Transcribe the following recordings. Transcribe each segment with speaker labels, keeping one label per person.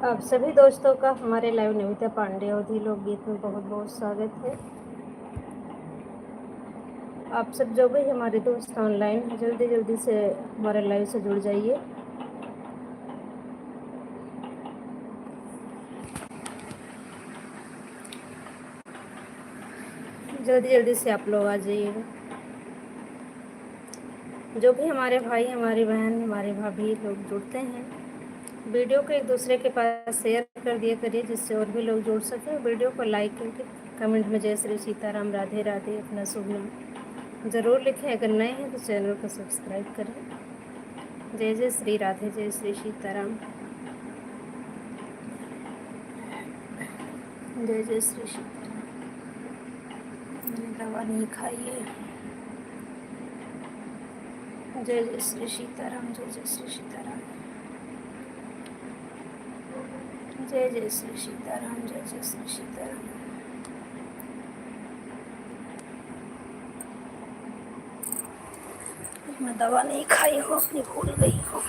Speaker 1: आप सभी दोस्तों का हमारे लाइव नमिता पांडे अवधी लोकगीत में बहुत बहुत स्वागत है। आप सब जो भी हमारे दोस्त ऑनलाइन हैं जल्दी जल्दी से हमारे लाइव से जुड़ जाइए। जल्दी जल्दी से आप लोग आ जाइएगा। जो भी हमारे भाई हमारी बहन हमारे भाभी लोग जुड़ते हैं, वीडियो को एक दूसरे के पास शेयर कर दिया करिए जिससे और भी लोग जुड़ सकें। वीडियो को लाइक करके कमेंट में जय श्री सीताराम राधे राधे अपना शुभ नाम ज़रूर लिखें। अगर नए हैं तो चैनल को सब्सक्राइब करें। जय जय श्री राधे, जय श्री सीताराम, जय जय श्री सीताराम। मैंने दवा नहीं खाई है। जय जय श्री सीताराम, जय जय श्री सीताराम, जय जय श्री सीताराम, जय जय श्री सीताराम। मैं दवा नहीं खाई हूँ, अपनी भूल गई हूँ।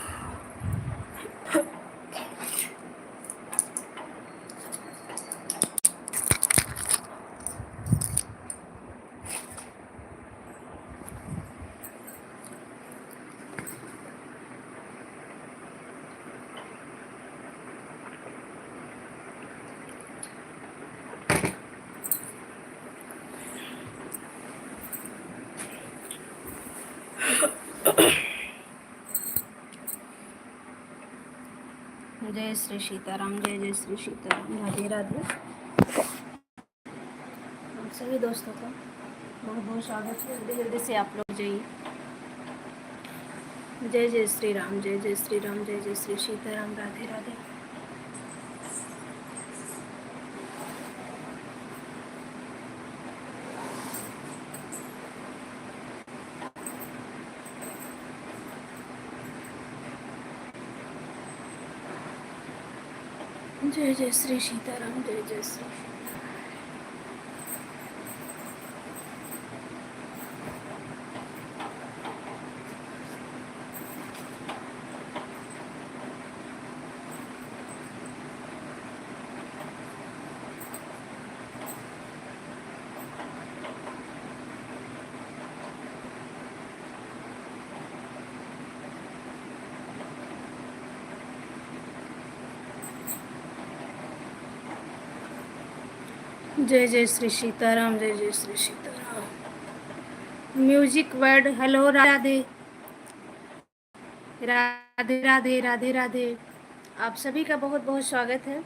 Speaker 1: जय श्री सीताराम, जय जय श्री सीताराम, राधे राधे। सभी दोस्तों का बहुत बहुत स्वागत है। जल्दी जल्दी से आप लोग जाइए। जय जय श्री राम, जय जय श्री राम, जय जय श्री सीताराम, राधे राधे। जय जय श्री सीताराम, जय जय श्री जय जय श्री सीताराम, जय जय Shri Sitaram. Music word hello Radhe Radhe Radhe Radhe Radhe. आप सभी का बहुत बहुत स्वागत है।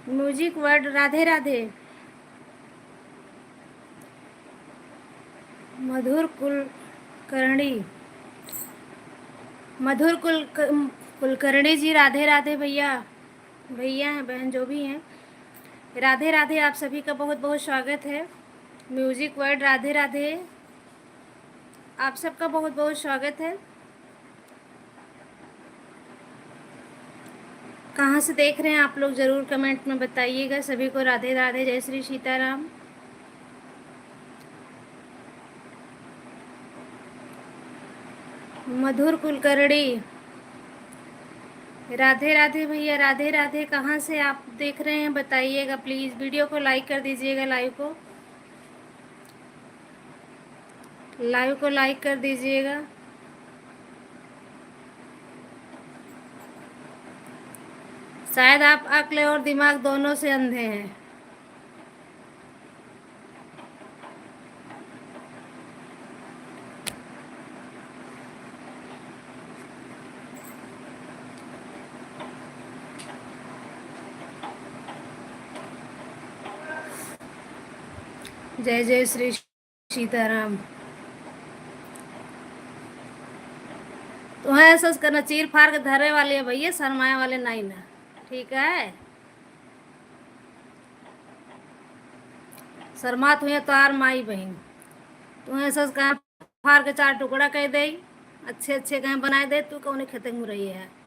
Speaker 1: Music word Radhe Radhe. मधुर कुलकर्णी, मधुर कुलकर्णी जी राधे राधे। भैया भैया हैं बहन जो भी हैं, राधे राधे। आप सभी का बहुत बहुत स्वागत है। Music word Radhe Radhe. आप सबका बहुत बहुत स्वागत है। कहाँ से देख रहे हैं आप लोग ज़रूर कमेंट में बताइएगा। सभी को राधे राधे, जय श्री सीताराम। मधुर कुलकर्णी राधे राधे भैया, राधे राधे। कहाँ से आप देख रहे हैं बताइएगा प्लीज़। वीडियो को लाइक कर दीजिएगा, लाइव को लाइक कर दीजिएगा। शायद आप अक्ल और दिमाग दोनों से अंधे हैं। जय जय श्री सीताराम। तो है ऐसा करना, चीर फाड़ के धरे वाले है भैया, शरमाए वाले नहीं ना, ठीक है। शर्मात हुए तो आर माई बहन, तुम्हें ऐसा कहाँ फाड़ के चार टुकड़ा कह दे, अच्छे अच्छे कहीं बनाए दे, तू कौन खेते में रही है।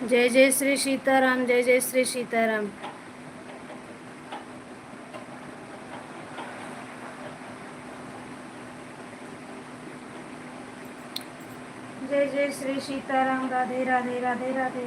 Speaker 1: जय जय श्री सीताराम, जय जय श्री सीताराम। जय जय श्री सीताराम। राधे राधे राधे राधे।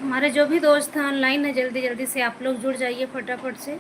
Speaker 1: हमारे जो भी दोस्त हैं ऑनलाइन है, जल्दी जल्दी से आप लोग जुड़ जाइए फटाफट से।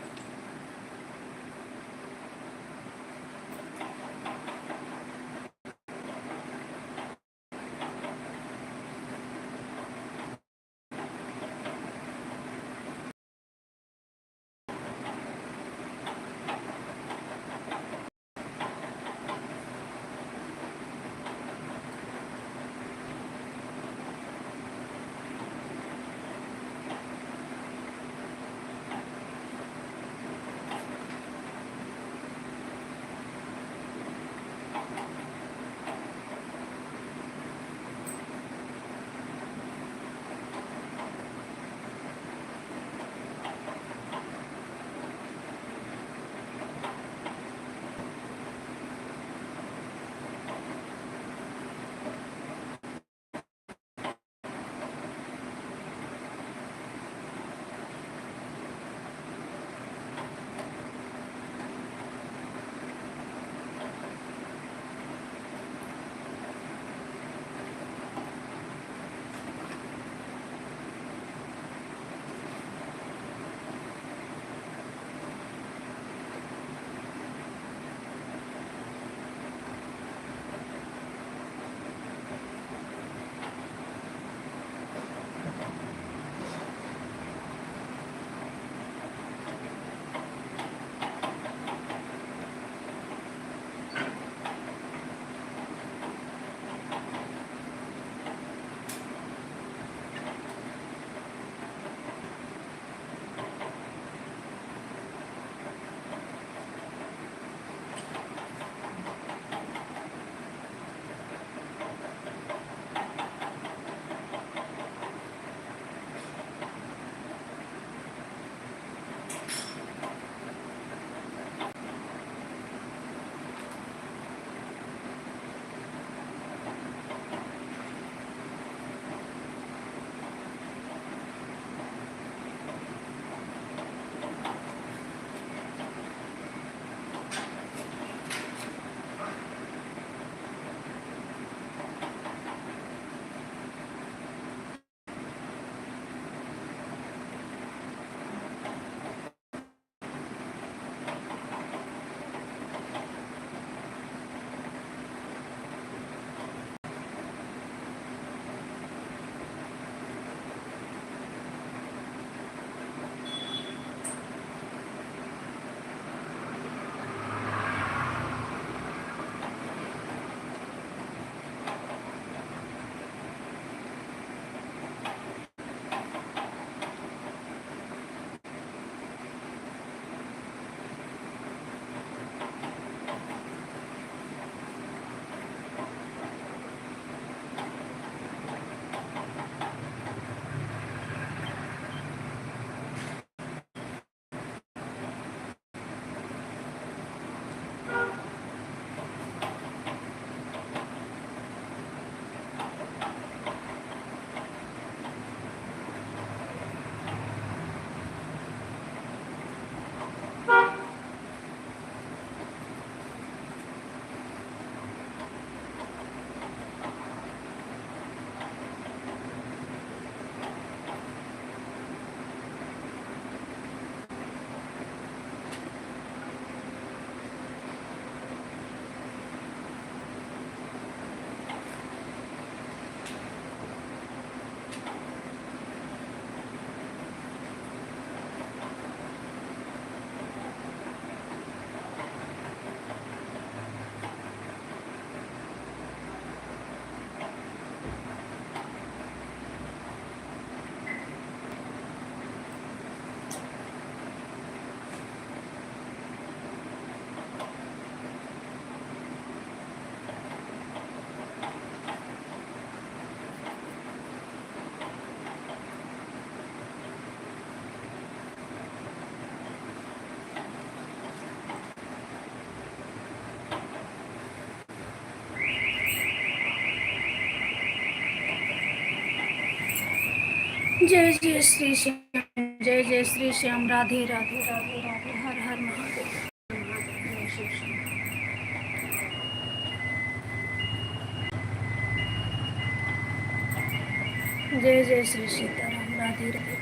Speaker 1: जय जय श्री श्याम, जय जय श्री श्याम, राधे राधे राधे राधे, हर हर महादेव। जय जय श्री सीताराम, राधे राधे।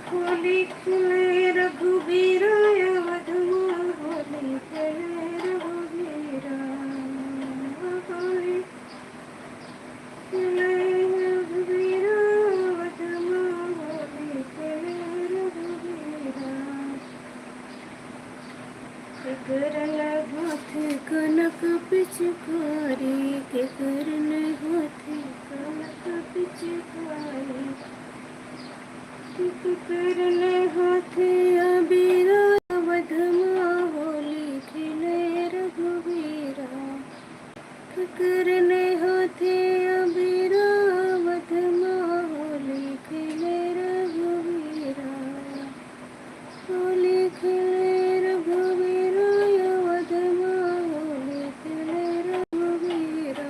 Speaker 1: होली खेले रघुबीरा अवधमा, होली खेले रघुबीरा, होली खेले रघुबीरा अवधमा, होली खेले रघुबीरा। करन हाथ कनक पिचकारी, के करन हाथ कनक पिचकारी, करन हाथ अबीरा अवधमा, होली खेले रघुबीरा। करन हाथ अबीरा अवधमा, होली खेले रघुबीरा, होली खेले रघुबीरा अवधमा, होली खेले रघुबीरा।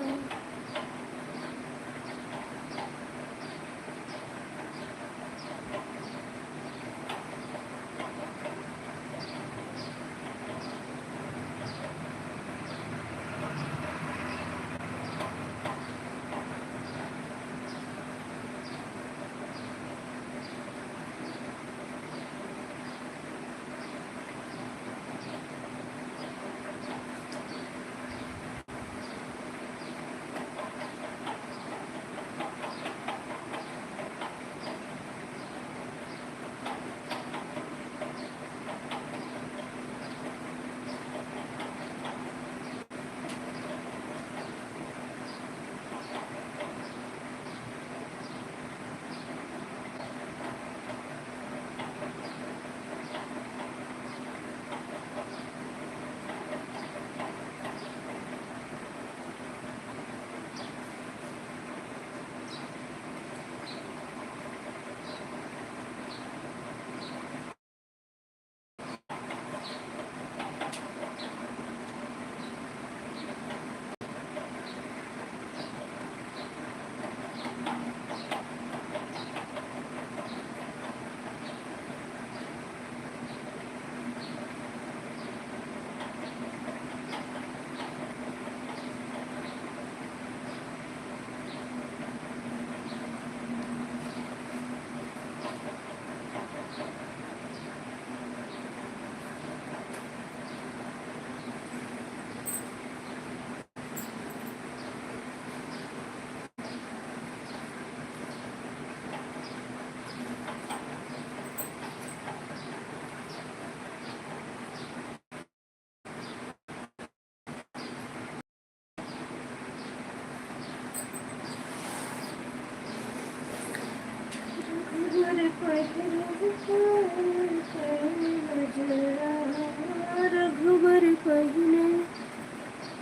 Speaker 1: रघुबर पहिने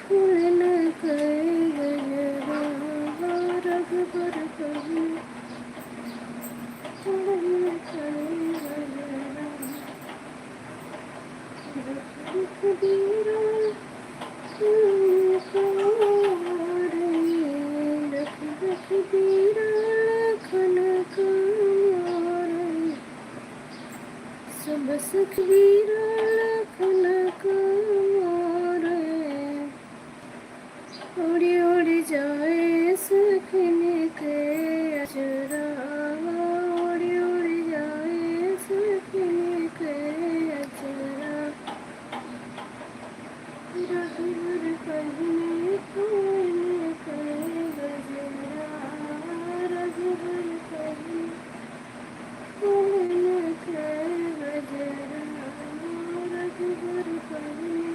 Speaker 1: फूल कई गजरा, रघुबर पहिने फूल कई गजरा, रघुबीरा रघुबीरा लखन कुमार, सब सुखबीरा लखन कुमार, उड़ी उड़ी जाए सुखने के अजरा, उड़ी उड़ी जाए सुखने के अजरा, रघुबर पहिने फूल कई गजरा, रघुबर पहिने फूल कई गजरा, रघुबर पहिने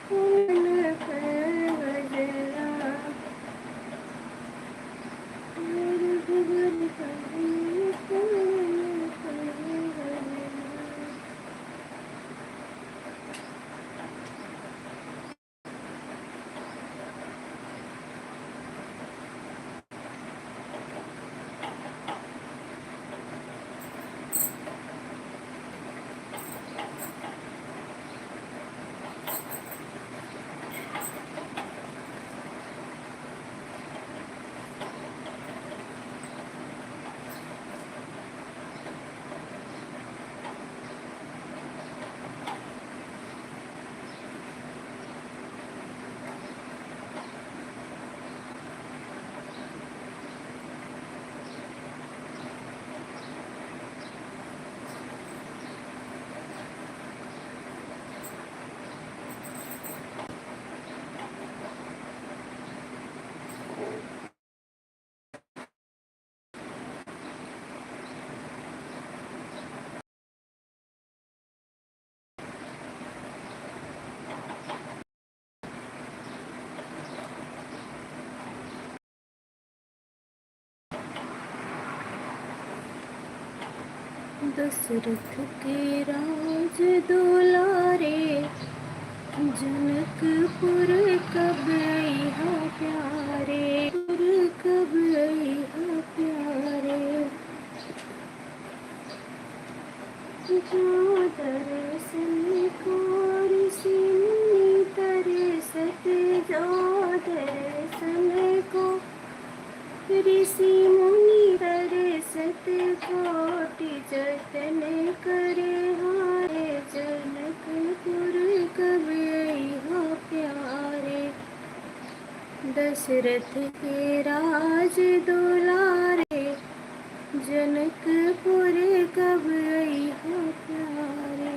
Speaker 1: फूल कई गजरा, रघुबर पहिने फूल कई गजरा। दशरथ के राज दुलारे, जनकपुर कब अइहा प्यारे, पुर कब अइहा प्यारे, जो दर्शन को ऋषि मुनि तरसत, जो दर्शन को ऋषि मुनि तरसत, कोटि जतन करे हारे, जनकपुर कब अइहा प्यारे, दशरथ के राज दुलारे, जनकपुर कब अइहा प्यारे।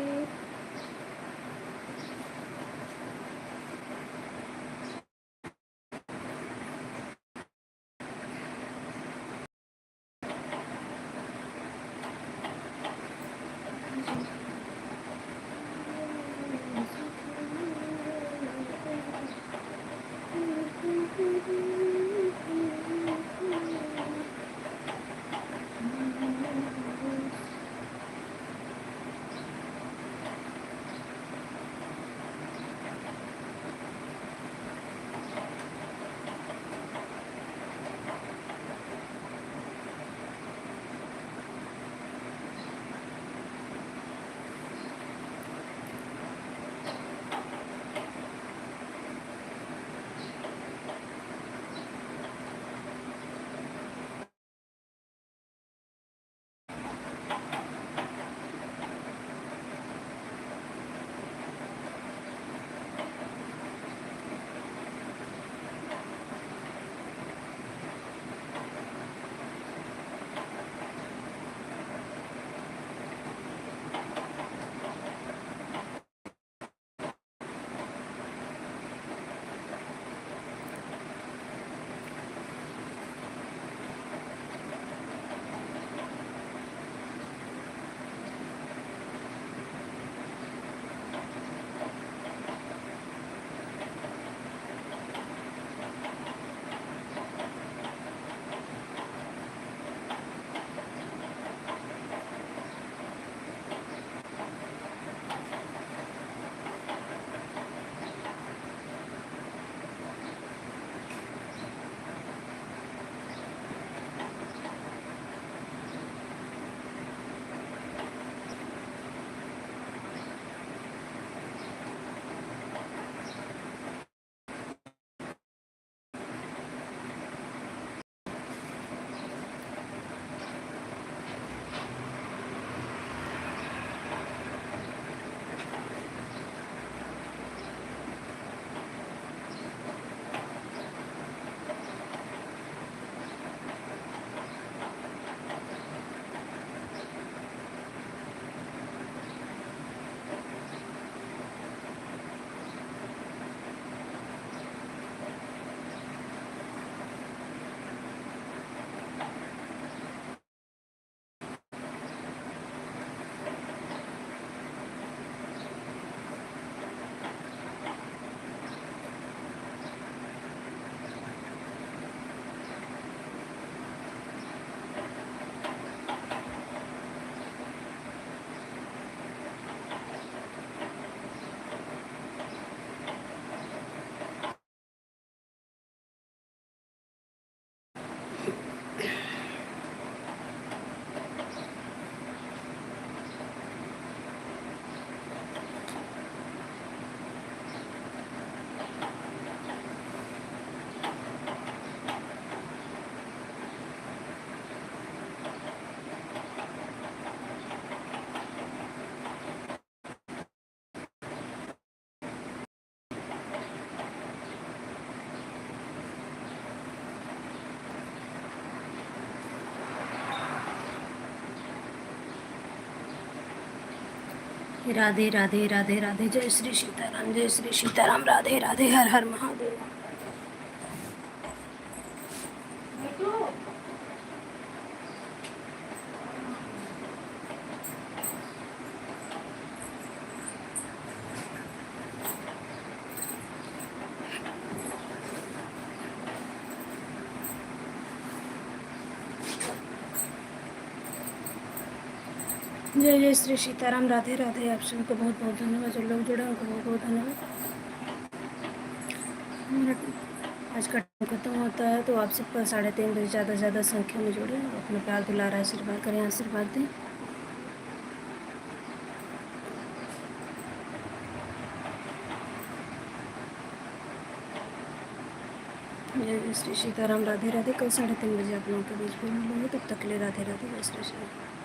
Speaker 1: राधे राधे राधे राधे, जय श्री सीताराम, जय श्री सीताराम, राधे राधे, हर हर महादेव। जय जय श्री सीताराम, राधे राधे। आप सबको बहुत बहुत धन्यवाद, जो लोग जुड़े उनको बहुत बहुत धन्यवाद। आज का टाइम खत्म होता है, तो आप सबका 3:30 बजे ज़्यादा से ज़्यादा संख्या में जुड़े, अपना प्यार दुलारा आशीर्वाद करें, आशीर्वाद दें। जय जय श्री सीताराम, राधे राधे। कल 3:30 बजे आप लोगों के बीच में मिलेंगे, तब तक के लिए राधे राधे, जय श्री सीताराम।